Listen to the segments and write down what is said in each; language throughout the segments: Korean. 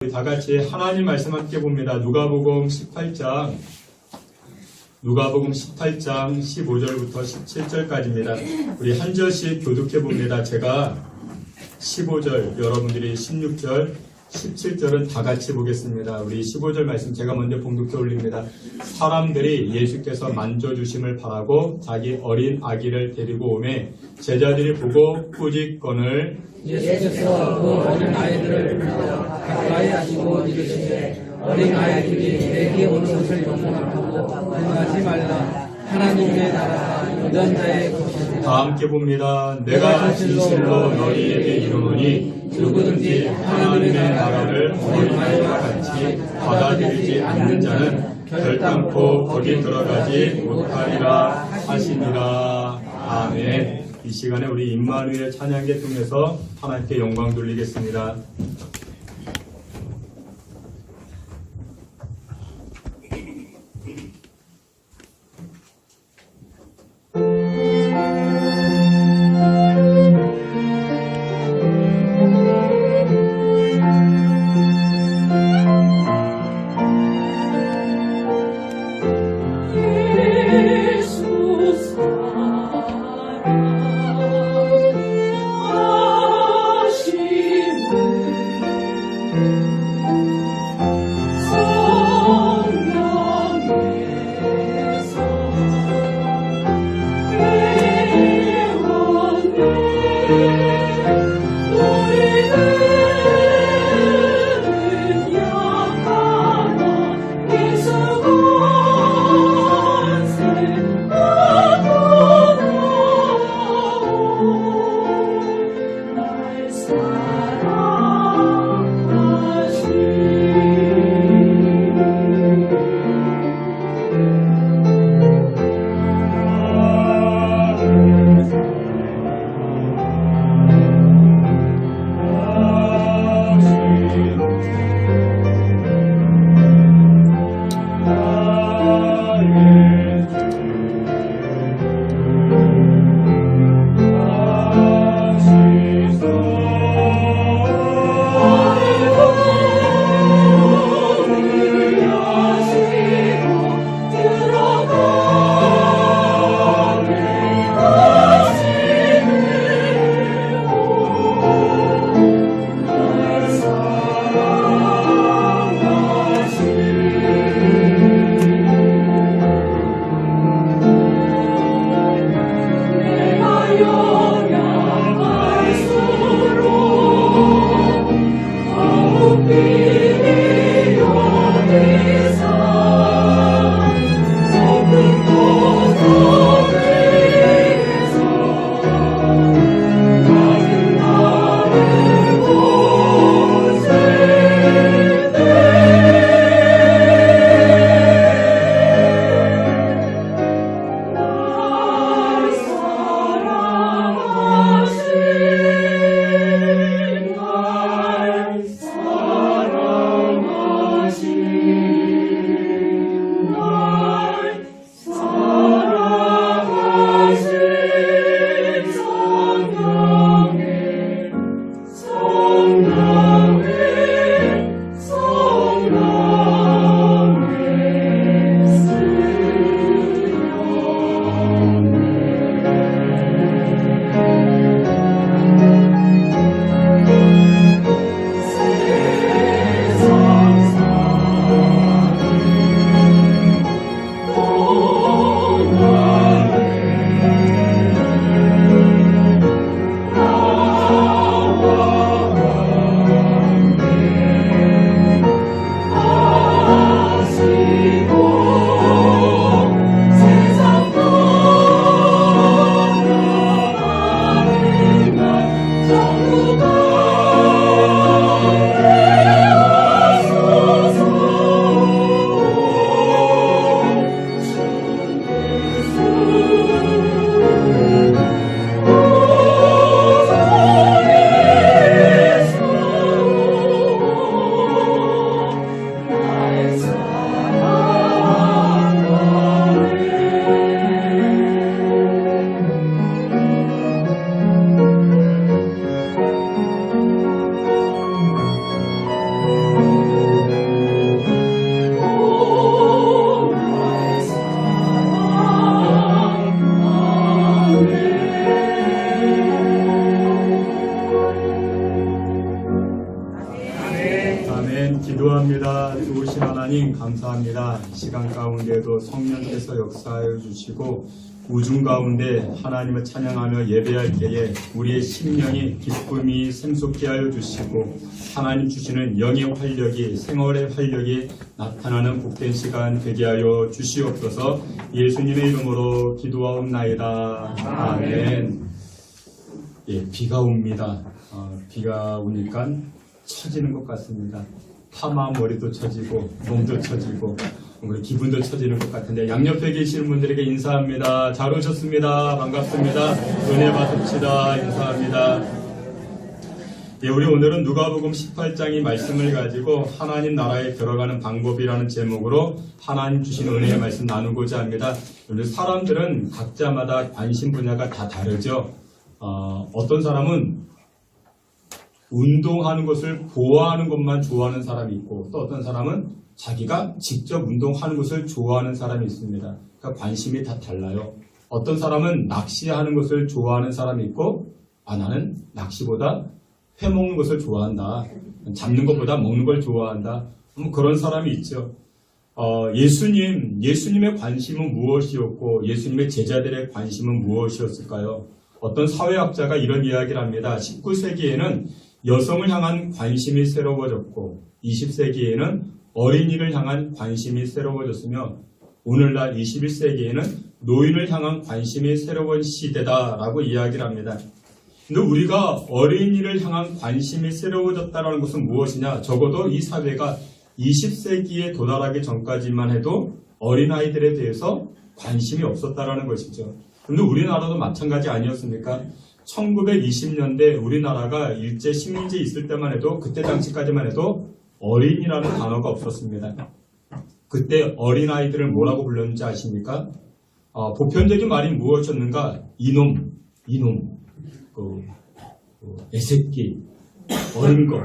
우리 다 같이 하나님 말씀 함께 봅니다. 누가복음 18장 15절부터 17절까지입니다. 우리 한 절씩 교독해 봅니다. 제가 15절, 여러분들이 16절, 17절은 다 같이 보겠습니다. 우리 15절 말씀 제가 먼저 봉독해 올립니다. 사람들이 예수께서 만져주심을 바라고 자기 어린 아기를 데리고 오매 제자들이 보고 꾸짖거늘 예수께서 그 어린 아이들을 가까이 하시고 이르시되 어린 아이들이 내게 오는 것을 용납하고 금하지 말라. 하나님의 나라가 유전자의 것이다. 다 함께 봅니다. 내가 진실로 너희에게 이르노니 누구든지 하나님의 나라를 어린아이와 같이 받아들이지 않는 자는 결단코 거기 들어가지 못하리라 하시니라. 아멘. 이 시간에 우리 임마누엘 찬양계 통해서 하나님께 영광 돌리겠습니다. 아멘. 기도합니다. 좋으신 하나님 감사합니다. 이 시간 가운데도 성령께서 역사하여 주시고 우중 가운데 하나님을 찬양하며 예배할 때에 우리의 심령이 기쁨이 샘솟게 하여 주시고 하나님 주시는 영의 활력이 생활의 활력이 나타나는 복된 시간 되게 하여 주시옵소서. 예수님의 이름으로 기도하옵나이다. 아멘. 예, 비가 옵니다. 비가 오니까 처지는 것 같습니다. 파마 머리도 처지고 몸도 처지고 우리 기분도 처지는 것 같은데 양옆에 계시는 분들에게 인사합니다. 잘 오셨습니다. 반갑습니다. 은혜 받읍시다. 인사합니다. 예, 우리 오늘은 누가복음 18장의 말씀을 가지고 하나님 나라에 들어가는 방법이라는 제목으로 하나님 주신 은혜의 말씀 나누고자 합니다. 오늘 사람들은 각자마다 관심 분야가 다 다르죠. 어떤 사람은 운동하는 것을 보호하는 것만 좋아하는 사람이 있고 또 어떤 사람은 자기가 직접 운동하는 것을 좋아하는 사람이 있습니다. 그러니까 관심이 다 달라요. 어떤 사람은 낚시하는 것을 좋아하는 사람이 있고 나는 낚시보다 회 먹는 것을 좋아한다. 잡는 것보다 먹는 걸 좋아한다. 그런 사람이 있죠. 예수님의 관심은 무엇이었고 예수님의 제자들의 관심은 무엇이었을까요? 어떤 사회학자가 이런 이야기를 합니다. 19세기에는 여성을 향한 관심이 새로워졌고 20세기에는 어린이를 향한 관심이 새로워졌으며 오늘날 21세기에는 노인을 향한 관심이 새로운 시대다라고 이야기를 합니다. 근데 우리가 어린이를 향한 관심이 새로워졌다는 것은 무엇이냐? 적어도 이 사회가 20세기에 도달하기 전까지만 해도 어린아이들에 대해서 관심이 없었다는 것이죠. 근데 우리나라도 마찬가지 아니었습니까? 1920년대 우리나라가 일제 식민지 있을 때만 해도 그때 당시까지만 해도 어린이라는 단어가 없었습니다. 그때 어린아이들을 뭐라고 불렀는지 아십니까? 보편적인 말이 무엇이었는가? 이놈, 애새끼, 어린 것.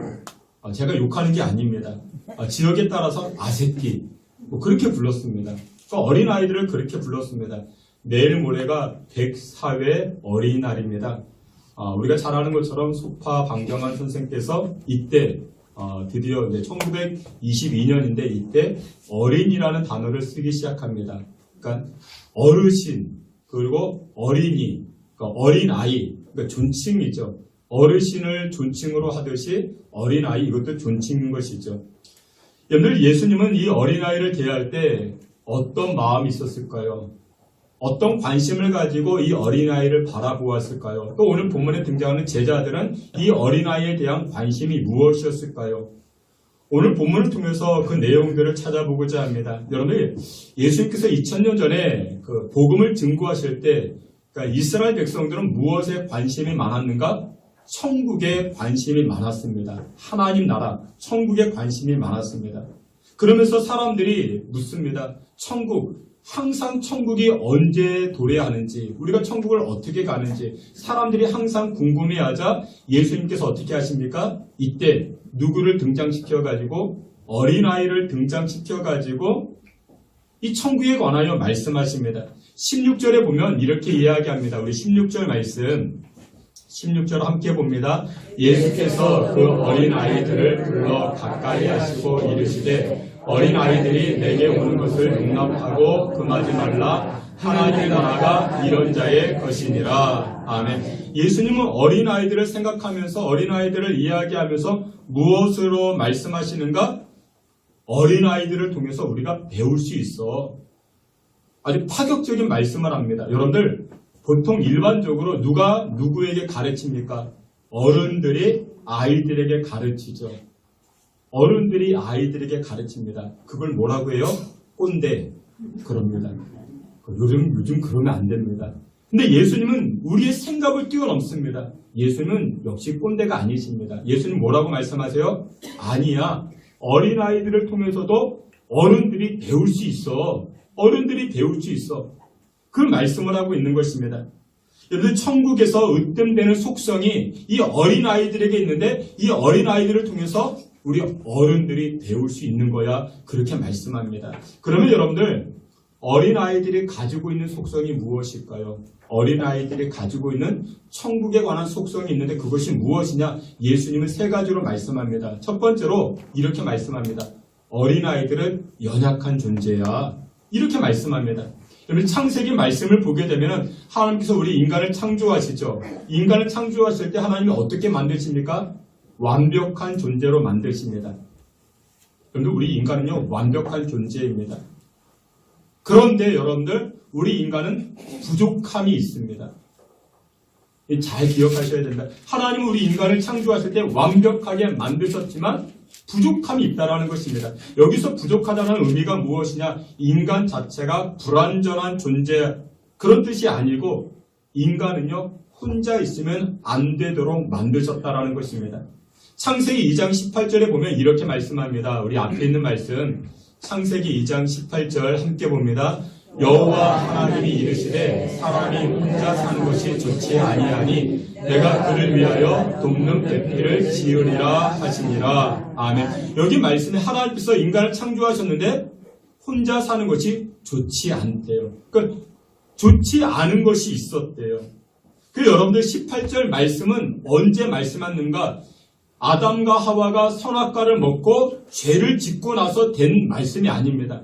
제가 욕하는 게 아닙니다. 지역에 따라서 아새끼, 그렇게 불렀습니다. 그러니까 어린아이들을 그렇게 불렀습니다. 내일 모레가 104회 어린이날입니다. 우리가 잘 아는 것처럼 소파 방경환 선생께서 이때 드디어 1922년인데 이때 어린이라는 단어를 쓰기 시작합니다. 그러니까 어르신 그리고 어린이, 그러니까 어린아이, 그러니까 존칭이죠. 어르신을 존칭으로 하듯이 어린아이 이것도 존칭인 것이죠. 여러분들 예수님은 이 어린아이를 대할 때 어떤 마음이 있었을까요? 어떤 관심을 가지고 이 어린아이를 바라보았을까요? 또 오늘 본문에 등장하는 제자들은 이 어린아이에 대한 관심이 무엇이었을까요? 오늘 본문을 통해서 그 내용들을 찾아보고자 합니다. 여러분, 예수님께서 2000년 전에 그 복음을 증거하실 때 그러니까 이스라엘 백성들은 무엇에 관심이 많았는가? 천국에 관심이 많았습니다. 하나님 나라, 천국에 관심이 많았습니다. 그러면서 사람들이 묻습니다. 항상 천국이 언제 도래하는지, 우리가 천국을 어떻게 가는지 사람들이 항상 궁금해하자 예수님께서 어떻게 하십니까? 이때 누구를 등장시켜가지고 어린아이를 등장시켜가지고 이 천국에 관하여 말씀하십니다. 16절에 보면 이렇게 이야기합니다. 우리 16절 말씀 16절 함께 봅니다. 예수께서 그 어린아이들을 불러 가까이 하시고 이르시되 어린아이들이 내게 오는 것을 용납하고 금하지 말라. 하나님의 나라가 이런 자의 것이니라. 아멘. 예수님은 어린아이들을 생각하면서 어린아이들을 이야기하면서 무엇으로 말씀하시는가? 어린아이들을 통해서 우리가 배울 수 있어. 아주 파격적인 말씀을 합니다. 여러분들 보통 일반적으로 누가 누구에게 가르칩니까? 어른들이 아이들에게 가르치죠. 어른들이 아이들에게 가르칩니다. 그걸 뭐라고 해요? 꼰대. 그럽니다. 요즘 그러면 안 됩니다. 근데 예수님은 우리의 생각을 뛰어넘습니다. 예수님은 역시 꼰대가 아니십니다. 예수님 뭐라고 말씀하세요? 아니야. 어린아이들을 통해서도 어른들이 배울 수 있어. 어른들이 배울 수 있어. 그 말씀을 하고 있는 것입니다. 여러분 천국에서 으뜸되는 속성이 이 어린아이들에게 있는데 이 어린아이들을 통해서 우리 어른들이 배울 수 있는 거야. 그렇게 말씀합니다. 그러면 여러분들 어린아이들이 가지고 있는 속성이 무엇일까요? 어린아이들이 가지고 있는 천국에 관한 속성이 있는데 그것이 무엇이냐? 예수님은 세 가지로 말씀합니다. 첫 번째로 이렇게 말씀합니다. 어린아이들은 연약한 존재야. 이렇게 말씀합니다. 여러분 창세기 말씀을 보게 되면 하나님께서 우리 인간을 창조하시죠. 인간을 창조하실 때 하나님이 어떻게 만드십니까? 완벽한 존재로 만드십니다. 여러분들 우리 인간은요 완벽한 존재입니다. 그런데 여러분들 우리 인간은 부족함이 있습니다. 잘 기억하셔야 된다. 하나님은 우리 인간을 창조하실 때 완벽하게 만드셨지만 부족함이 있다는 것입니다. 여기서 부족하다는 의미가 무엇이냐? 인간 자체가 불완전한 존재 그런 뜻이 아니고 인간은요 혼자 있으면 안 되도록 만드셨다라는 것입니다. 창세기 2장 18절에 보면 이렇게 말씀합니다. 우리 앞에 있는 말씀 창세기 2장 18절 함께 봅니다. 여호와 하나님이 이르시되 사람이 혼자 사는 것이 좋지 아니하니 내가 그를 위하여 돕는 배필을 지으리라 하시니라. 아멘. 여기 말씀에 하나님께서 인간을 창조하셨는데 혼자 사는 것이 좋지 않대요. 그러니까 좋지 않은 것이 있었대요. 그 여러분들 18절 말씀은 언제 말씀하는가? 아담과 하와가 선악과를 먹고 죄를 짓고 나서 된 말씀이 아닙니다.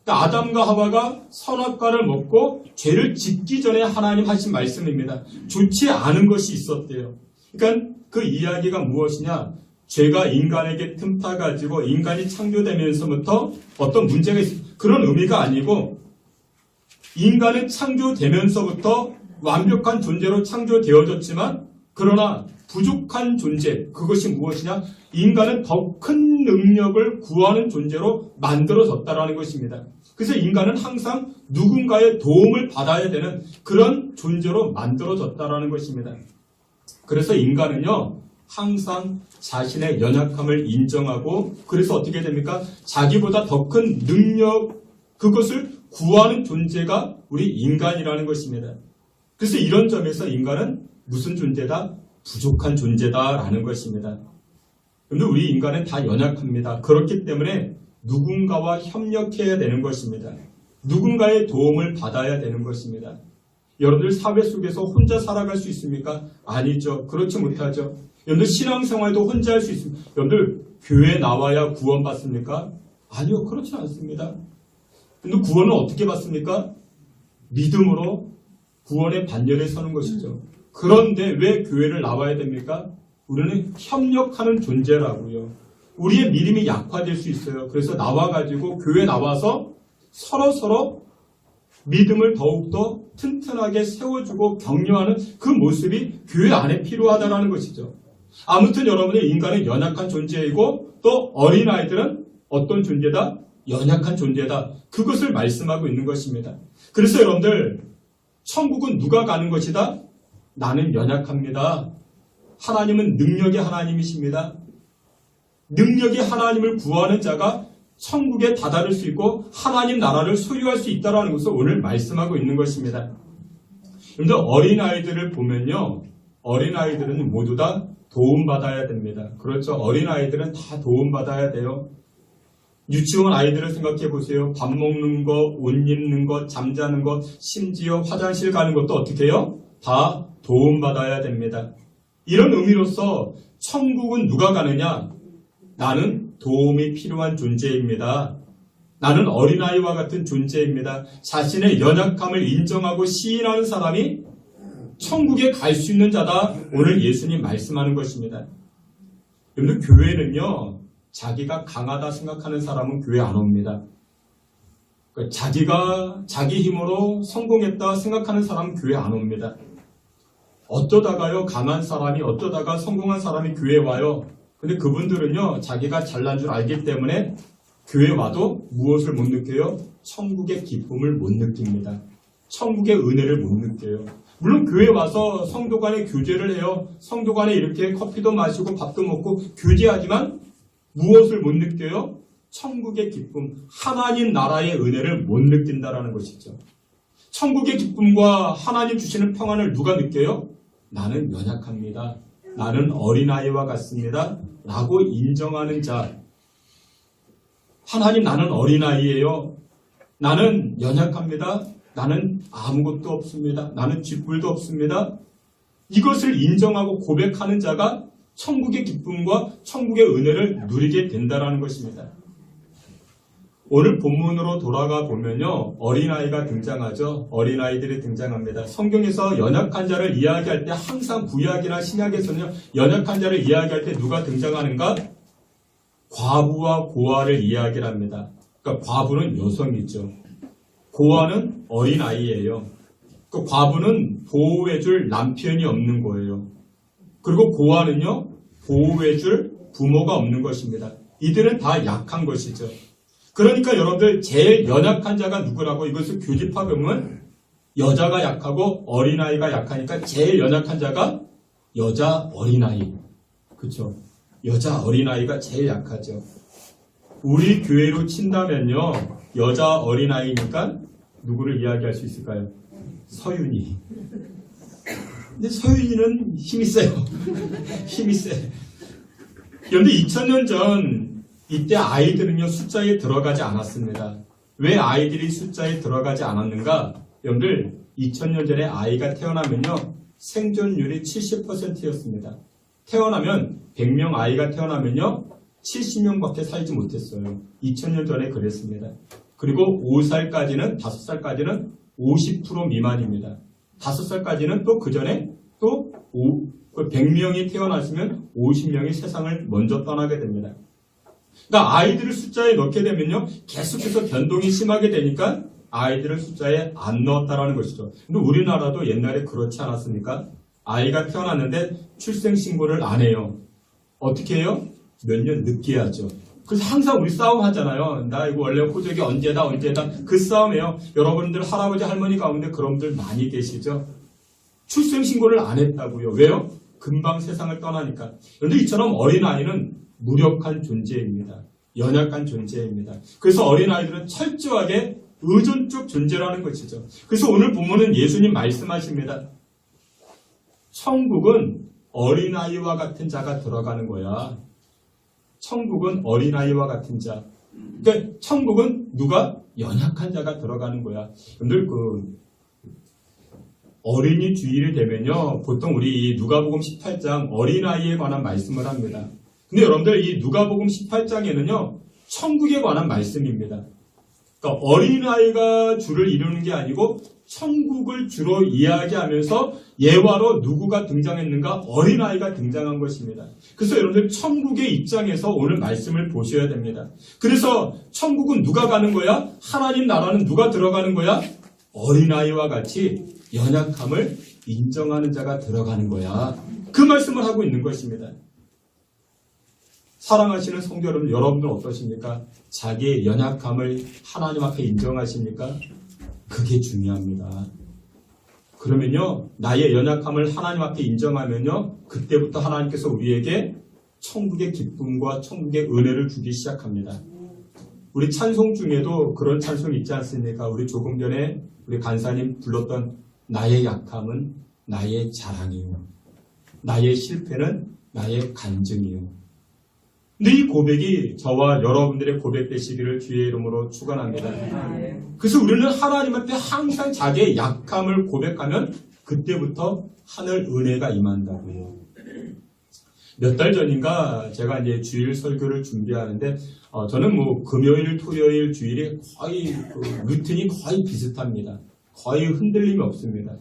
그러니까 아담과 하와가 선악과를 먹고 죄를 짓기 전에 하나님 하신 말씀입니다. 좋지 않은 것이 있었대요. 그러니까 그 이야기가 무엇이냐? 죄가 인간에게 틈타가지고 인간이 창조되면서부터 어떤 문제가 있어요. 그런 의미가 아니고 인간은 창조되면서부터 완벽한 존재로 창조되어졌지만 그러나 부족한 존재, 그것이 무엇이냐? 인간은 더 큰 능력을 구하는 존재로 만들어졌다는 것입니다. 그래서 인간은 항상 누군가의 도움을 받아야 되는 그런 존재로 만들어졌다는 것입니다. 그래서 인간은요, 항상 자신의 연약함을 인정하고 그래서 어떻게 됩니까? 자기보다 더 큰 능력, 그것을 구하는 존재가 우리 인간이라는 것입니다. 그래서 이런 점에서 인간은 무슨 존재다? 부족한 존재다라는 것입니다. 그런데 우리 인간은 다 연약합니다. 그렇기 때문에 누군가와 협력해야 되는 것입니다. 누군가의 도움을 받아야 되는 것입니다. 여러분들 사회 속에서 혼자 살아갈 수 있습니까? 아니죠. 그렇지 못하죠. 여러분들 신앙생활도 혼자 할 수 있습니다. 여러분들 교회 나와야 구원받습니까? 아니요. 그렇지 않습니다. 근데 구원은 어떻게 받습니까? 믿음으로 구원의 반열에 서는 것이죠. 그런데 왜 교회를 나와야 됩니까? 우리는 협력하는 존재라고요. 우리의 믿음이 약화될 수 있어요. 그래서 나와가지고 교회 나와서 서로 믿음을 더욱더 튼튼하게 세워주고 격려하는 그 모습이 교회 안에 필요하다는 것이죠. 아무튼 여러분의 인간은 연약한 존재이고 또 어린아이들은 어떤 존재다? 연약한 존재다. 그것을 말씀하고 있는 것입니다. 그래서 여러분들 천국은 누가 가는 것이다? 나는 연약합니다. 하나님은 능력의 하나님이십니다. 능력의 하나님을 구하는 자가 천국에 다다를 수 있고 하나님 나라를 소유할 수 있다는 것을 오늘 말씀하고 있는 것입니다. 그런데 어린아이들을 보면요. 어린아이들은 모두 다 도움받아야 됩니다. 그렇죠. 어린아이들은 다 도움받아야 돼요. 유치원 아이들을 생각해 보세요. 밥 먹는 거, 옷 입는 것, 잠자는 것, 심지어 화장실 가는 것도 어떻게 해요? 다 도움받아야 됩니다. 이런 의미로서 천국은 누가 가느냐? 나는 도움이 필요한 존재입니다. 나는 어린아이와 같은 존재입니다. 자신의 연약함을 인정하고 시인하는 사람이 천국에 갈 수 있는 자다. 오늘 예수님 말씀하는 것입니다. 여러분 교회는요. 자기가 강하다 생각하는 사람은 교회 안 옵니다. 그러니까 자기가 자기 힘으로 성공했다 생각하는 사람은 교회 안 옵니다. 어쩌다가요 강한 사람이 어쩌다가 성공한 사람이 교회에 와요. 근데 그분들은요 자기가 잘난 줄 알기 때문에 교회에 와도 무엇을 못 느껴요? 천국의 기쁨을 못 느낍니다. 천국의 은혜를 못 느껴요. 물론 교회에 와서 성도 간에 교제를 해요. 성도 간에 이렇게 커피도 마시고 밥도 먹고 교제하지만 무엇을 못 느껴요? 천국의 기쁨, 하나님 나라의 은혜를 못 느낀다라는 것이죠. 천국의 기쁨과 하나님 주시는 평안을 누가 느껴요? 나는 연약합니다. 나는 어린아이와 같습니다. 라고 인정하는 자. 하나님 나는 어린아이예요. 나는 연약합니다. 나는 아무것도 없습니다. 나는 쥐뿔도 없습니다. 이것을 인정하고 고백하는 자가 천국의 기쁨과 천국의 은혜를 누리게 된다는 것입니다. 오늘 본문으로 돌아가 보면요, 어린아이가 등장하죠. 어린아이들이 등장합니다. 성경에서 연약한 자를 이야기할 때 항상 구약이나 신약에서는요, 연약한 자를 이야기할 때 누가 등장하는가? 과부와 고아를 이야기를 합니다. 그러니까 과부는 여성이죠. 고아는 어린아이예요. 그 과부는 보호해줄 남편이 없는 거예요. 그리고 고아는요, 보호해줄 부모가 없는 것입니다. 이들은 다 약한 것이죠. 그러니까 여러분들 제일 연약한 자가 누구라고 이것을 교집합하면 여자가 약하고 어린아이가 약하니까 제일 연약한 자가 여자 어린아이. 그렇죠? 여자 어린아이가 제일 약하죠. 우리 교회로 친다면요, 여자 어린아이니까 누구를 이야기할 수 있을까요? 서윤이. 근데 서윤이는 힘이 세요. 힘이 세. 그런데 2000년 전 이때 아이들은요, 숫자에 들어가지 않았습니다. 왜 아이들이 숫자에 들어가지 않았는가? 여러분들 2000년 전에 아이가 태어나면요, 생존율이 70%였습니다. 태어나면 100명 아이가 태어나면요, 70명밖에 살지 못했어요. 2000년 전에 그랬습니다. 그리고 5살까지는 5살까지는 50% 미만입니다. 5살까지는 또 그 전에 또 100명이 태어났으면 50명이 세상을 먼저 떠나게 됩니다. 그러니까 아이들을 숫자에 넣게 되면요, 계속해서 변동이 심하게 되니까 아이들을 숫자에 안 넣었다라는 것이죠. 근데 우리나라도 옛날에 그렇지 않았습니까? 아이가 태어났는데 출생신고를 안 해요. 어떻게 해요? 몇 년 늦게 하죠. 그래서 항상 우리 싸움 하잖아요. 나 이거 원래 호적이 언제다. 그 싸움이에요. 여러분들 할아버지 할머니 가운데 그런 분들 많이 계시죠? 출생신고를 안 했다고요. 왜요? 금방 세상을 떠나니까. 그런데 이처럼 어린아이는 무력한 존재입니다. 연약한 존재입니다. 그래서 어린아이들은 철저하게 의존적 존재라는 것이죠. 그래서 오늘 본문은 예수님 말씀하십니다. 천국은 어린아이와 같은 자가 들어가는 거야. 천국은 어린아이와 같은 자. 그러니까 천국은 누가? 연약한 자가 들어가는 거야. 여러분들 어린이 주일이 되면요, 보통 우리 누가복음 18장 어린아이에 관한 말씀을 합니다. 근데 여러분들 이 누가복음 18장에는요, 천국에 관한 말씀입니다. 그러니까 어린아이가 주를 이루는 게 아니고 천국을 주로 이야기하면서 예화로 누구가 등장했는가? 어린아이가 등장한 것입니다. 그래서 여러분들 천국의 입장에서 오늘 말씀을 보셔야 됩니다. 그래서 천국은 누가 가는 거야? 하나님 나라는 누가 들어가는 거야? 어린아이와 같이 연약함을 인정하는 자가 들어가는 거야. 그 말씀을 하고 있는 것입니다. 사랑하시는 성도 여러분, 여러분들은 어떠십니까? 자기의 연약함을 하나님 앞에 인정하십니까? 그게 중요합니다. 그러면요, 나의 연약함을 하나님 앞에 인정하면요, 그때부터 하나님께서 우리에게 천국의 기쁨과 천국의 은혜를 주기 시작합니다. 우리 찬송 중에도 그런 찬송이 있지 않습니까? 우리 조금 전에 우리 간사님 불렀던 나의 약함은 나의 자랑이요. 나의 실패는 나의 간증이요. 근데 이 고백이 저와 여러분들의 고백 되시기를 주의 이름으로 축원합니다. 그래서 우리는 하나님 앞에 항상 자기의 약함을 고백하면 그때부터 하늘 은혜가 임한다고요. 몇 달 전인가 제가 이제 주일 설교를 준비하는데 저는 뭐 금요일, 토요일, 주일이 거의 루틴이 거의 비슷합니다. 거의 흔들림이 없습니다.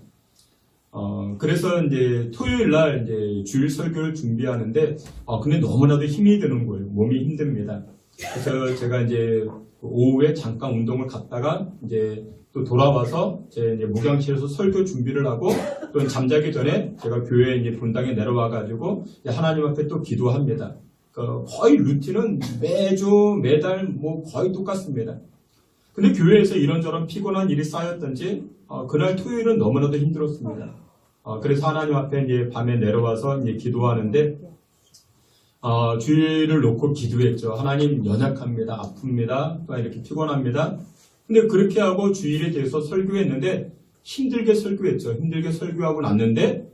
그래서 이제 토요일 날 이제 주일 설교를 준비하는데, 근데 너무나도 힘이 드는 거예요. 몸이 힘듭니다. 그래서 제가 이제 오후에 잠깐 운동을 갔다가 이제 또 돌아와서 제 이제 목양실에서 설교 준비를 하고 또 잠자기 전에 제가 교회 이제 본당에 내려와가지고 하나님 앞에 또 기도합니다. 거의 루틴은 매주, 매달 뭐 거의 똑같습니다. 근데 교회에서 이런저런 피곤한 일이 쌓였던지 그날 토요일은 너무나도 힘들었습니다. 그래서 하나님 앞에 이제 밤에 내려와서 이제 기도하는데 주일을 놓고 기도했죠. 하나님 연약합니다. 아픕니다. 또 이렇게 피곤합니다. 근데 그렇게 하고 주일에 대해서 설교했는데 힘들게 설교했죠. 힘들게 설교하고 났는데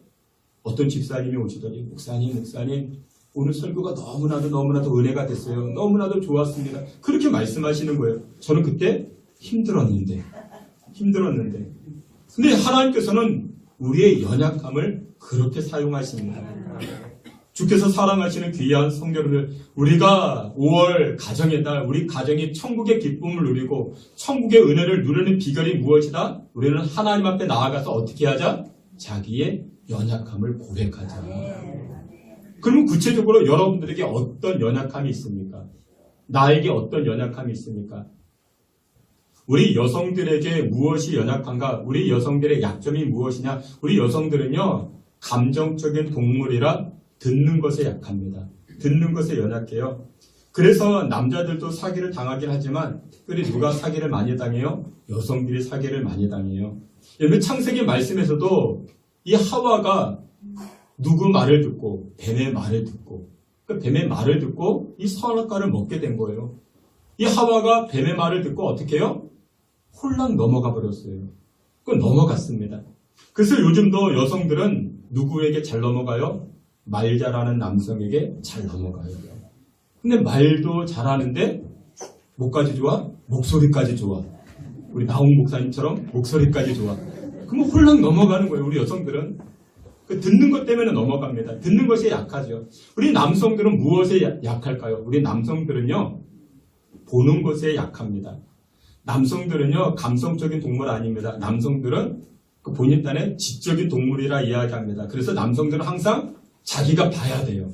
어떤 집사님이 오시더니 목사님 오늘 설교가 너무나도 은혜가 됐어요. 너무나도 좋았습니다. 그렇게 말씀하시는 거예요. 저는 그때 힘들었는데. 근데 하나님께서는 우리의 연약함을 그렇게 사용하십니다. 주께서 사랑하시는 귀한 성도들, 우리가 5월 가정의 달, 우리 가정이 천국의 기쁨을 누리고 천국의 은혜를 누리는 비결이 무엇이다? 우리는 하나님 앞에 나아가서 어떻게 하자? 자기의 연약함을 고백하자. 그러면 구체적으로 여러분들에게 어떤 연약함이 있습니까? 나에게 어떤 연약함이 있습니까? 우리 여성들에게 무엇이 연약한가? 우리 여성들의 약점이 무엇이냐? 우리 여성들은요, 감정적인 동물이라 듣는 것에 약합니다. 듣는 것에 연약해요. 그래서 남자들도 사기를 당하긴 하지만 특별히 누가 사기를 많이 당해요? 여성들이 사기를 많이 당해요. 여러분 창세기 말씀에서도 이 하와가 누구 말을 듣고 뱀의 말을 듣고 그 뱀의 말을 듣고 이 선악과를 먹게 된 거예요. 이 하와가 뱀의 말을 듣고 어떻게 해요? 홀랑 넘어가 버렸어요. 그건 넘어갔습니다. 그래서 요즘도 여성들은 누구에게 잘 넘어가요? 말 잘하는 남성에게 잘 넘어가요. 근데 말도 잘하는데 뭐까지 좋아? 목소리까지 좋아. 우리 나홍 목사님처럼 목소리까지 좋아. 그럼 홀랑 넘어가는 거예요. 우리 여성들은. 그 듣는 것 때문에 넘어갑니다. 듣는 것이 약하죠. 우리 남성들은 무엇에 약할까요? 우리 남성들은요, 보는 것에 약합니다. 남성들은요, 감성적인 동물 아닙니다. 남성들은 그 본인 딴에 지적인 동물이라 이야기합니다. 그래서 남성들은 항상 자기가 봐야 돼요.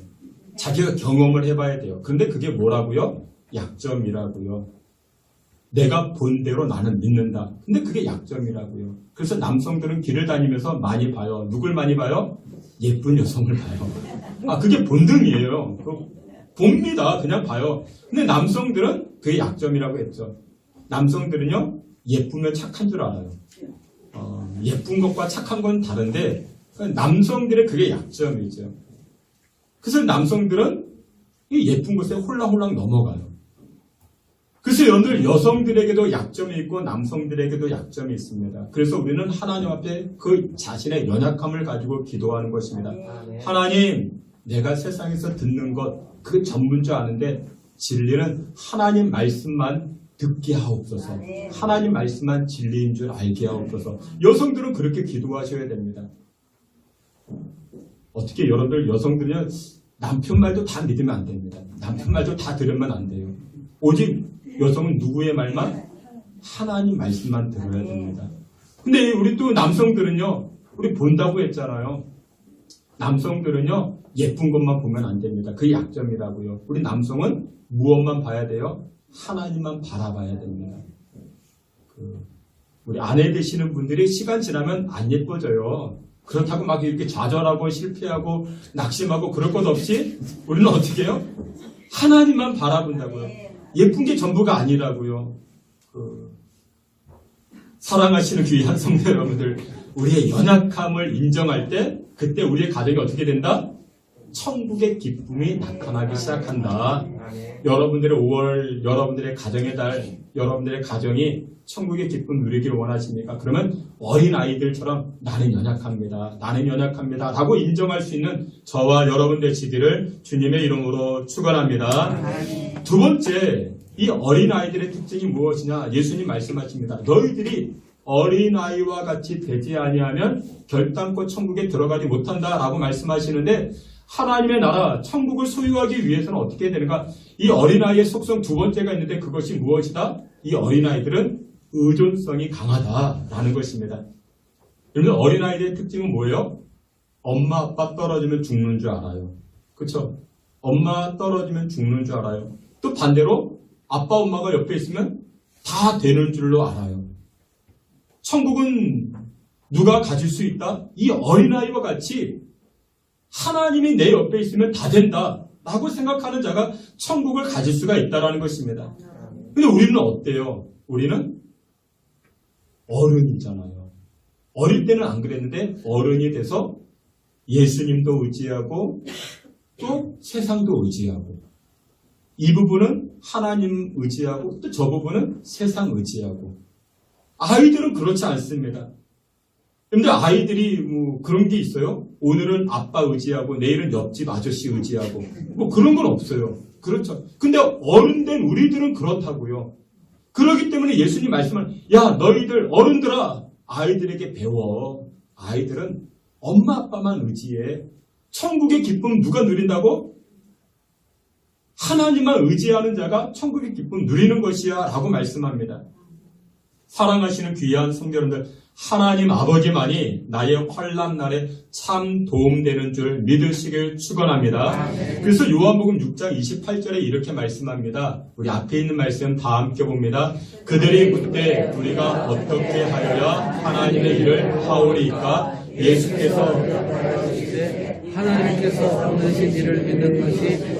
자기가 경험을 해봐야 돼요. 그런데 그게 뭐라고요? 약점이라고요. 내가 본 대로 나는 믿는다. 근데 그게 약점이라고요. 그래서 남성들은 길을 다니면서 많이 봐요. 누굴 많이 봐요? 예쁜 여성을 봐요. 그게 본능이에요. 봅니다. 그냥 봐요. 근데 남성들은 그게 약점이라고 했죠. 남성들은요, 예쁘면 착한 줄 알아요. 예쁜 것과 착한 건 다른데, 남성들의 그게 약점이죠. 그래서 남성들은 이 예쁜 것에 홀랑홀랑 넘어가요. 그래서 여러분들 여성들에게도 약점이 있고 남성들에게도 약점이 있습니다. 그래서 우리는 하나님 앞에 그 자신의 연약함을 가지고 기도하는 것입니다. 하나님, 내가 세상에서 듣는 것, 그 전부인 줄 아는데 진리는 하나님 말씀만 듣게 하옵소서. 하나님 말씀만 진리인 줄 알게 하옵소서. 여성들은 그렇게 기도하셔야 됩니다. 어떻게 여러분들 여성들은 남편 말도 다 믿으면 안 됩니다. 남편 말도 다 들으면 안 돼요. 오직 여성은 누구의 말만? 하나님 말씀만 들어야 됩니다. 근데 우리 또 남성들은요, 우리 본다고 했잖아요. 남성들은요, 예쁜 것만 보면 안 됩니다. 그게 약점이라고요. 우리 남성은 무엇만 봐야 돼요? 하나님만 바라봐야 됩니다. 우리 아내 되시는 분들이 시간 지나면 안 예뻐져요. 그렇다고 막 이렇게 좌절하고 실패하고 낙심하고 그럴 것 없이 우리는 어떻게 해요? 하나님만 바라본다고요. 예쁜 게 전부가 아니라고요. 사랑하시는 귀한 성도 여러분들, 우리의 연약함을 인정할 때 그때 우리의 가정이 어떻게 된다? 천국의 기쁨이 나타나기 시작한다. 여러분들의 5월, 여러분들의 가정의 달, 여러분들의 가정이 천국의 기쁨 누리기를 원하십니까? 그러면 어린아이들처럼 나는 연약합니다. 나는 연약합니다. 라고 인정할 수 있는 저와 여러분 되시기를 주님의 이름으로 축원합니다. 두 번째, 이 어린아이들의 특징이 무엇이냐? 예수님 말씀하십니다. 너희들이 어린아이와 같이 되지 아니하면 결단코 천국에 들어가지 못한다 라고 말씀하시는데, 하나님의 나라, 천국을 소유하기 위해서는 어떻게 해야 되는가? 이 어린아이의 속성 두 번째가 있는데 그것이 무엇이다? 이 어린아이들은 의존성이 강하다라는 것입니다. 여러분, 어린아이들의 특징은 뭐예요? 엄마, 아빠 떨어지면 죽는 줄 알아요. 그렇죠? 엄마 떨어지면 죽는 줄 알아요. 또 반대로 아빠, 엄마가 옆에 있으면 다 되는 줄로 알아요. 천국은 누가 가질 수 있다? 이 어린아이와 같이 하나님이 내 옆에 있으면 다 된다 라고 생각하는 자가 천국을 가질 수가 있다는 것입니다. 근데 우리는 어때요? 우리는 어른이잖아요. 어릴 때는 안 그랬는데 어른이 돼서 예수님도 의지하고 또 세상도 의지하고, 이 부분은 하나님 의지하고 또 저 부분은 세상 의지하고. 아이들은 그렇지 않습니다. 근데 아이들이 뭐 그런 게 있어요? 오늘은 아빠 의지하고 내일은 옆집 아저씨 의지하고 뭐 그런 건 없어요. 그렇죠. 근데 어른된 우리들은 그렇다고요. 그렇기 때문에 예수님 말씀을 야 너희들 어른들아 아이들에게 배워. 아이들은 엄마 아빠만 의지해. 천국의 기쁨 누가 누린다고? 하나님만 의지하는 자가 천국의 기쁨 누리는 것이야 라고 말씀합니다. 사랑하시는 귀한 성도 여러분들, 하나님 아버지만이 나의 환난 날에 참 도움되는 줄 믿으시길 축원합니다. 그래서 요한복음 6장 28절에 이렇게 말씀합니다. 우리 앞에 있는 말씀 다 함께 봅니다. 그들이 묻되 우리가 어떻게 하여야 하나님의 일을 하오리이까? 예수께서 하나님께서 보내신 일을 믿는 것이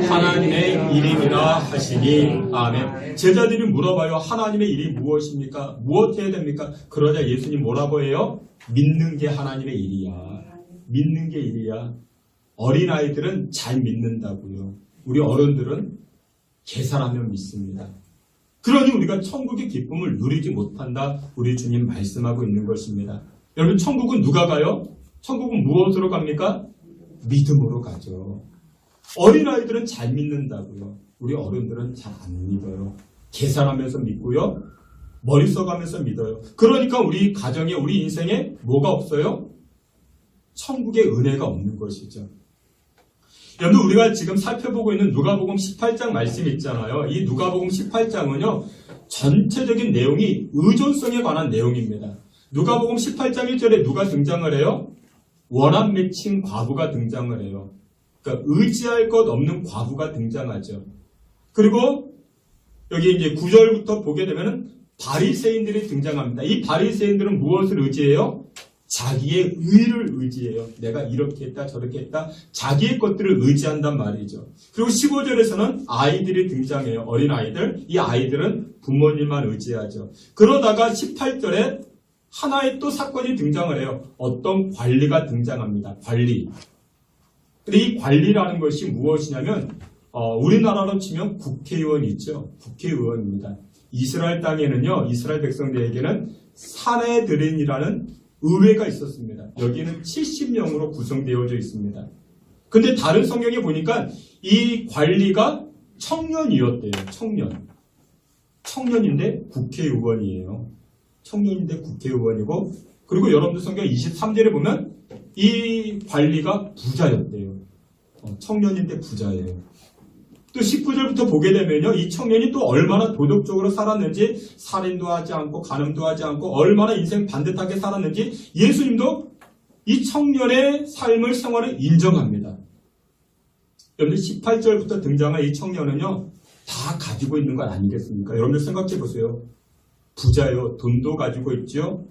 하나님의 일이니라 하시니. 아멘. 제자들이 물어봐요. 하나님의 일이 무엇입니까? 무엇 해야 됩니까? 그러자 예수님 뭐라고 해요? 믿는 게 하나님의 일이야. 믿는 게 일이야. 어린아이들은 잘 믿는다고요. 우리 어른들은 계산하면 믿습니다. 그러니 우리가 천국의 기쁨을 누리지 못한다. 우리 주님 말씀하고 있는 것입니다. 여러분 천국은 누가 가요? 천국은 무엇으로 갑니까? 믿음으로 가죠. 어린아이들은 잘 믿는다고요. 우리 어른들은 잘 안 믿어요. 계산하면서 믿고요. 머리 써가면서 믿어요. 그러니까 우리 가정에 우리 인생에 뭐가 없어요? 천국의 은혜가 없는 것이죠. 여러분 우리가 지금 살펴보고 있는 누가복음 18장 말씀 있잖아요. 이 누가복음 18장은요. 전체적인 내용이 의존성에 관한 내용입니다. 누가복음 18장 1절에 누가 등장을 해요? 원한 맺힌 과부가 등장을 해요. 그러니까 의지할 것 없는 과부가 등장하죠. 그리고 여기 이제 9절부터 보게 되면은 바리새인들이 등장합니다. 이 바리새인들은 무엇을 의지해요? 자기의 의를 의지해요. 내가 이렇게 했다 저렇게 했다 자기의 것들을 의지한단 말이죠. 그리고 15절에서는 아이들이 등장해요. 어린아이들. 이 아이들은 부모님만 의지하죠. 그러다가 18절에 하나의 또 사건이 등장을 해요. 어떤 관리가 등장합니다. 관리. 근데 이 관리라는 것이 무엇이냐면 우리나라로 치면 국회의원 있죠. 국회의원입니다. 이스라엘 땅에는요. 이스라엘 백성들에게는 사내들인이라는 의회가 있었습니다. 여기는 70명으로 구성되어져 있습니다. 근데 다른 성경에 보니까 이 관리가 청년이었대요. 청년인데 국회의원이에요. 청년인데 국회의원이고, 그리고 여러분들 성경 23절에 보면 이 관리가 부자였대요. 청년인데 부자예요. 또 19절부터 보게 되면요, 이 청년이 또 얼마나 도덕적으로 살았는지, 살인도 하지 않고 간음도 하지 않고 얼마나 인생 반듯하게 살았는지 예수님도 이 청년의 삶을 생활을 인정합니다. 여러분들 18절부터 등장한 이 청년은요, 다 가지고 있는 건 아니겠습니까? 여러분들 생각해 보세요. 부자요, 돈도 가지고 있죠.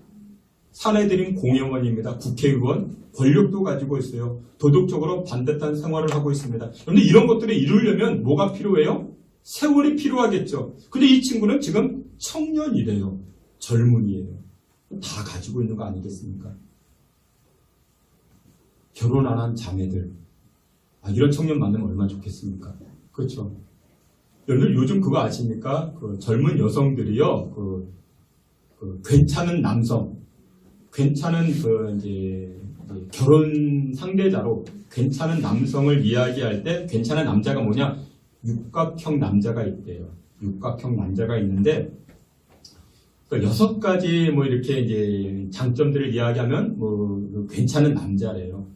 사내들인 공회원입니다. 국회의원, 권력도 가지고 있어요. 도덕적으로 반듯한 생활을 하고 있습니다. 그런데 이런 것들을 이루려면 뭐가 필요해요? 세월이 필요하겠죠. 근데 이 친구는 지금 청년이래요. 젊은이에요. 다 가지고 있는 거 아니겠습니까? 결혼 안 한 자매들, 이런 청년 만나면 얼마나 좋겠습니까? 그렇죠? 여러분 요즘 그거 아십니까? 그 젊은 여성들이요, 괜찮은 남성, 괜찮은 이제 결혼 상대자로 괜찮은 남성을 이야기할 때 괜찮은 남자가 뭐냐? 육각형 남자가 있대요. 육각형 남자가 있는데, 그러니까 6가지 뭐 이렇게 이제 장점들을 이야기하면 괜찮은 남자래요.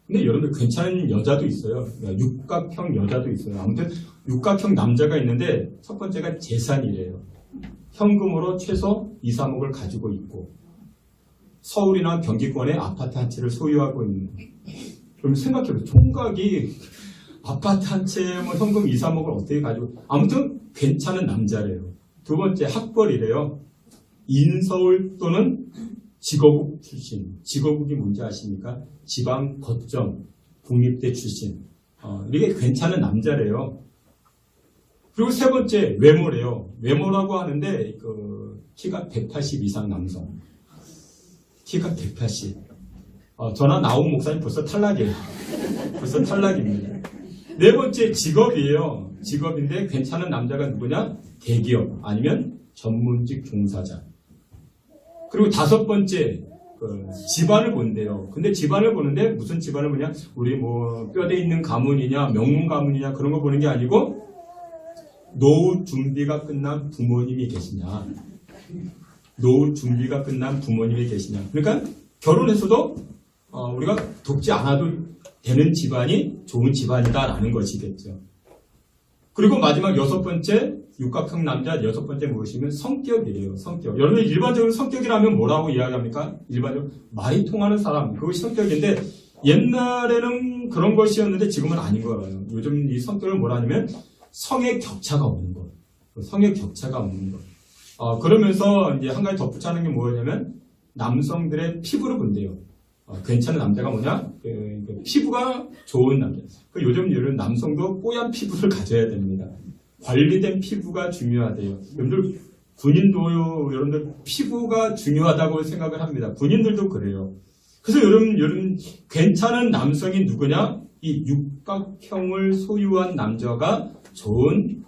근데 여러분들 괜찮은 여자도 있어요. 육각형 여자도 있어요. 아무튼 육각형 남자가 있는데 첫 번째가 재산이래요. 현금으로 최소 2, 3억을 가지고 있고 서울이나 경기권에 아파트 한 채를 소유하고 있는. 그럼 생각해보세요. 총각이 아파트 한 채 현금 2, 3억을 어떻게 가지고. 아무튼 괜찮은 남자래요. 두 번째 학벌이래요. 인서울 또는 직어국 출신. 직어국이 뭔지 아십니까? 지방 거점 국립대 출신. 이게 괜찮은 남자래요. 그리고 세 번째 외모래요. 외모라고 하는데 키가 180 이상 남성. 키가 180. 저나 나온 목사님 벌써 탈락이에요. 벌써 탈락입니다. 네 번째 직업이에요. 직업인데 괜찮은 남자가 누구냐? 대기업 아니면 전문직 종사자. 그리고 5번째 집안을 본대요. 근데 집안을 보는데 무슨 집안을 보냐? 우리 뼈대 있는 가문이냐, 명문 가문이냐 그런 거 보는 게 아니고 노후 준비가 끝난 부모님이 계시냐? 노후 준비가 끝난 부모님이 계시냐? 그러니까 결혼해서도 우리가 돕지 않아도 되는 집안이 좋은 집안이다라는 것이겠죠. 그리고 마지막 6번째, 육각형 남자 6번째 무엇이면 성격이래요. 성격. 여러분 일반적으로 성격이라면 뭐라고 이야기합니까? 일반적으로 말이 통하는 사람, 그것이 성격인데 옛날에는 그런 것이었는데 지금은 아닌 거예요. 요즘 이 성격을 뭐라 하냐면 성의 격차가 없는 것. 성의 격차가 없는 것. 그러면서 이제 한 가지 덧붙이는 게 뭐냐면 남성들의 피부를 본대요. 괜찮은 남자가 뭐냐? 피부가 좋은 남자. 요즘 남성도 뽀얀 피부를 가져야 됩니다. 관리된 피부가 중요하대요. 여러분들 군인도요, 여러분들 피부가 중요하다고 생각을 합니다. 군인들도 그래요. 그래서 여러분 괜찮은 남성이 누구냐? 이 육각형을 소유한 남자가 좋은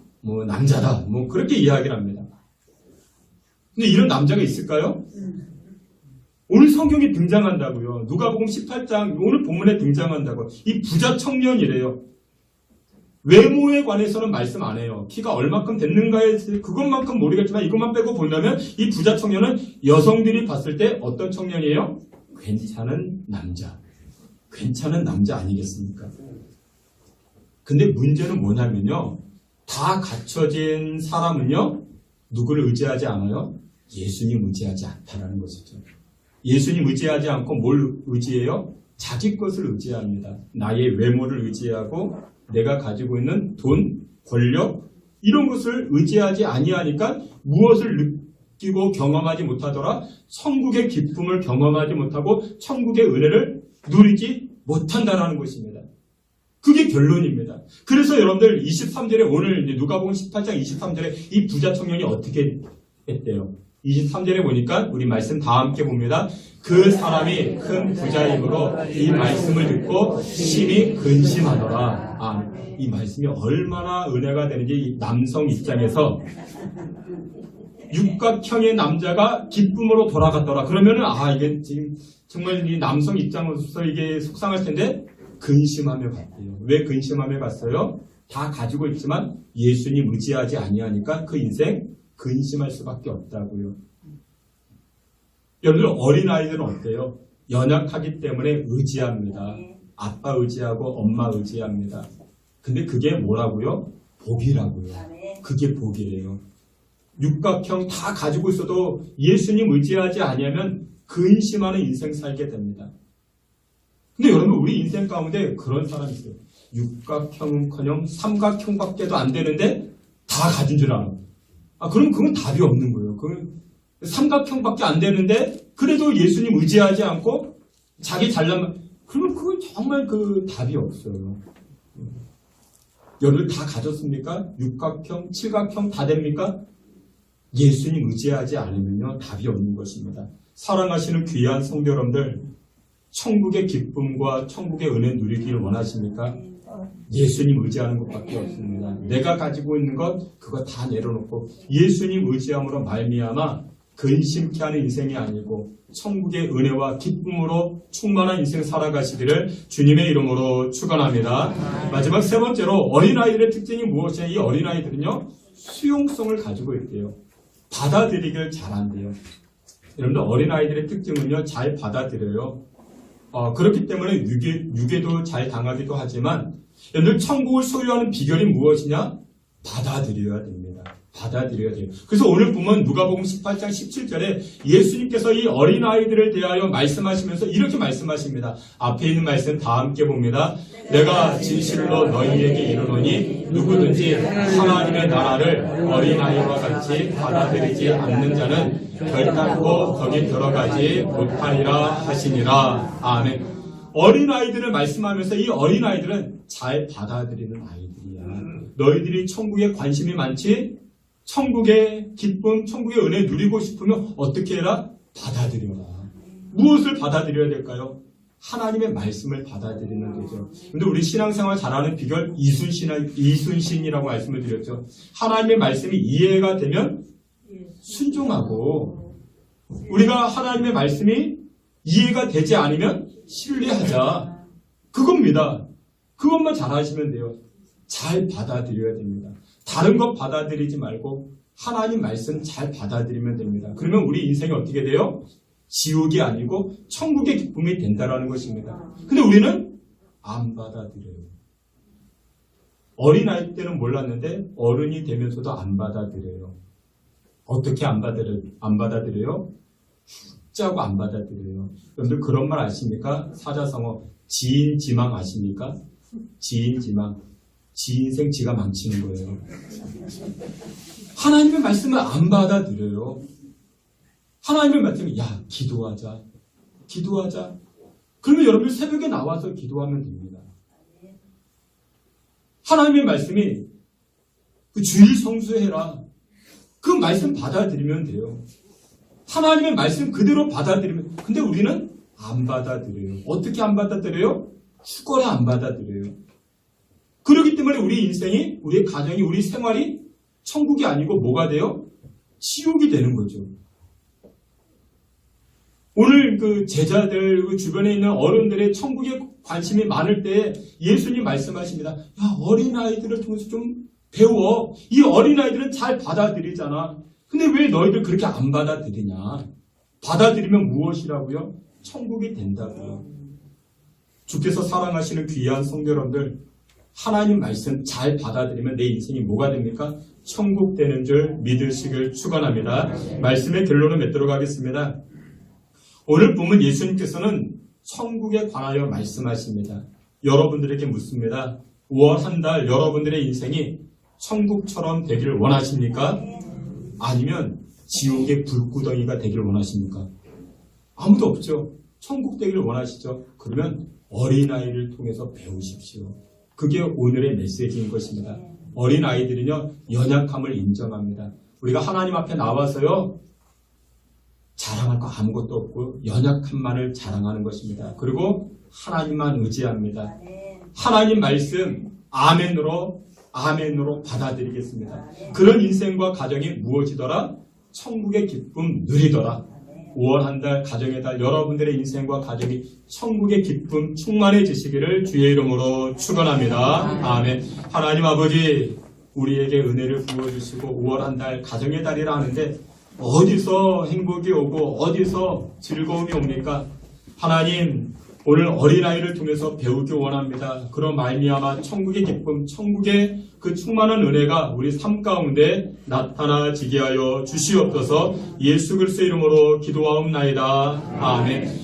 남자다. 그렇게 이야기를 합니다. 근데 이런 남자가 있을까요? 오늘 성경에 등장한다고요. 누가복음 18장 오늘 본문에 등장한다고. 이 부자 청년이래요. 외모에 관해서는 말씀 안 해요. 키가 얼마큼 됐는가에 그것만큼 모르겠지만 이것만 빼고 본다면 이 부자 청년은 여성들이 봤을 때 어떤 청년이에요? 괜찮은 남자. 괜찮은 남자 아니겠습니까? 근데 문제는 뭐냐면요. 다 갖춰진 사람은요. 누구를 의지하지 않아요? 예수님 의지하지 않다라는 것이죠. 예수님 의지하지 않고 뭘 의지해요? 자기 것을 의지합니다. 나의 외모를 의지하고 내가 가지고 있는 돈, 권력 이런 것을 의지하지 아니하니까 무엇을 느끼고 경험하지 못하더라? 천국의 기쁨을 경험하지 못하고 천국의 은혜를 누리지 못한다라는 것입니다. 그게 결론입니다. 그래서 여러분들 23절에 오늘 이제 누가복음 18장 23절에 이 부자 청년이 어떻게 했대요? 23절에 보니까 우리 말씀 다 함께 봅니다. 그 사람이 큰 부자이므로 이 말씀을 듣고 심히 근심하더라. 이 말씀이 얼마나 은혜가 되는지 이 남성 입장에서 육각형의 남자가 기쁨으로 돌아갔더라. 그러면은 이게 지금 정말 이 남성 입장으로서 이게 속상할 텐데 근심하며 갔대요. 왜 근심하며 갔어요? 다 가지고 있지만 예수님 의지하지 아니하니까 그 인생 근심할 수밖에 없다고요. 여러분들 어린아이들은 어때요? 연약하기 때문에 의지합니다. 아빠 의지하고 엄마 의지합니다. 근데 그게 뭐라고요? 복이라고요. 그게 복이래요. 육각형 다 가지고 있어도 예수님 의지하지 아니하면 근심하는 인생 살게 됩니다. 근데 여러분 우리 인생 가운데 그런 사람이 있어요. 육각형은커녕 삼각형밖에도 안 되는데 다 가진 줄 알아. 그럼 그건 답이 없는 거예요. 그건 삼각형밖에 안 되는데 그래도 예수님 의지하지 않고 자기 잘나면 그러면 그건 정말 그 답이 없어요. 여러분 다 가졌습니까? 육각형, 칠각형 다 됩니까? 예수님 의지하지 않으면요 답이 없는 것입니다. 사랑하시는 귀한 성도 여러분들, 천국의 기쁨과 천국의 은혜 누리기를 원하십니까? 예수님 의지하는 것밖에 없습니다. 내가 가지고 있는 것 그거 다 내려놓고 예수님 의지함으로 말미암아 근심케 하는 인생이 아니고 천국의 은혜와 기쁨으로 충만한 인생 살아가시기를 주님의 이름으로 축원합니다. 마지막 세 번째로 어린아이들의 특징이 무엇이냐? 이 어린아이들은요 수용성을 가지고 있대요. 받아들이기를 잘한대요. 여러분들 어린아이들의 특징은요 잘 받아들여요. 그렇기 때문에 유괴도 잘 당하기도 하지만 여러분들 천국을 소유하는 비결이 무엇이냐? 받아들여야 됩니다. 받아들여야 돼요. 그래서 오늘 보면 누가복음 18장 17절에 예수님께서 이 어린아이들을 대하여 말씀하시면서 이렇게 말씀하십니다. 앞에 있는 말씀 다 함께 봅니다. 내가 진실로 너희에게 이르노니 누구든지 하나님의 나라를 어린아이와 같이 받아들이지 않는 자는 결단코 거기 들어가지 못하리라 하시니라. 아멘. 어린아이들을 말씀하면서 이 어린아이들은 잘 받아들이는 아이들이야. 너희들이 천국에 관심이 많지? 천국의 기쁨, 천국의 은혜 누리고 싶으면 어떻게 해라? 받아들여라. 무엇을 받아들여야 될까요? 하나님의 말씀을 받아들이는 거죠. 근데 우리 신앙생활 잘하는 비결 이순신이라고 말씀을 드렸죠. 하나님의 말씀이 이해가 되면 순종하고 우리가 하나님의 말씀이 이해가 되지 않으면 신뢰하자. 그겁니다. 그것만 잘 하시면 돼요. 잘 받아들여야 됩니다. 다른 것 받아들이지 말고 하나님 말씀 잘 받아들이면 됩니다. 그러면 우리 인생이 어떻게 돼요? 지옥이 아니고 천국의 기쁨이 된다라는 것입니다. 근데 우리는 안 받아들여요. 어린아이 때는 몰랐는데 어른이 되면서도 안 받아들여요. 어떻게 안 받아들여요? 죽자고 안 받아들여요. 여러분들 그런 말 아십니까? 사자성어 지인지망 아십니까? 지인지망. 지 인생 지가 망치는 거예요. 하나님의 말씀을 안 받아들여요. 하나님의 말씀을 기도하자. 그러면 여러분들 새벽에 나와서 기도하면 됩니다. 하나님의 말씀이 그 주일 성수해라. 그 말씀 받아들이면 돼요. 하나님의 말씀 그대로 받아들이면. 근데 우리는 안 받아들여요. 어떻게 안 받아들여요? 죽어라 안 받아들여요. 그렇기 때문에 우리 인생이, 우리 가정이, 우리 생활이 천국이 아니고 뭐가 돼요? 지옥이 되는 거죠. 오늘 그 제자들, 그 주변에 있는 어른들의 천국에 관심이 많을 때 예수님 말씀하십니다. 어린아이들을 통해서 좀 배워. 이 어린아이들은 잘 받아들이잖아. 근데 왜 너희들 그렇게 안 받아들이냐? 받아들이면 무엇이라고요? 천국이 된다고요. 주께서 사랑하시는 귀한 성도 여러분들, 하나님 말씀 잘 받아들이면 내 인생이 뭐가 됩니까? 천국 되는 줄 믿으시길 축원합니다. 말씀의 결론을 맺도록 하겠습니다. 오늘 보면 예수님께서는 천국에 관하여 말씀하십니다. 여러분들에게 묻습니다. 5월 한 달 여러분들의 인생이 천국처럼 되기를 원하십니까? 아니면 지옥의 불구덩이가 되기를 원하십니까? 아무도 없죠. 천국 되기를 원하시죠? 그러면 어린아이를 통해서 배우십시오. 그게 오늘의 메시지인 것입니다. 어린아이들은요, 연약함을 인정합니다. 우리가 하나님 앞에 나와서요, 자랑할 거 아무것도 없고 연약함만을 자랑하는 것입니다. 그리고 하나님만 의지합니다. 하나님 말씀 아멘으로 받아들이겠습니다. 그런 인생과 가정이 무엇이더라? 천국의 기쁨 누리더라. 5월 한 달 가정의 달 여러분들의 인생과 가정이 천국의 기쁨 충만해지시기를 주의 이름으로 축원합니다. 아멘. 하나님 아버지, 우리에게 은혜를 부어주시고 5월 한 달 가정의 달이라 하는데 어디서 행복이 오고 어디서 즐거움이 옵니까? 하나님, 오늘 어린아이를 통해서 배우기 원합니다. 그런 말미암아 천국의 기쁨, 천국의 그 충만한 은혜가 우리 삶 가운데 나타나지게 하여 주시옵소서. 예수 그리스도의 이름으로 기도하옵나이다. 아멘.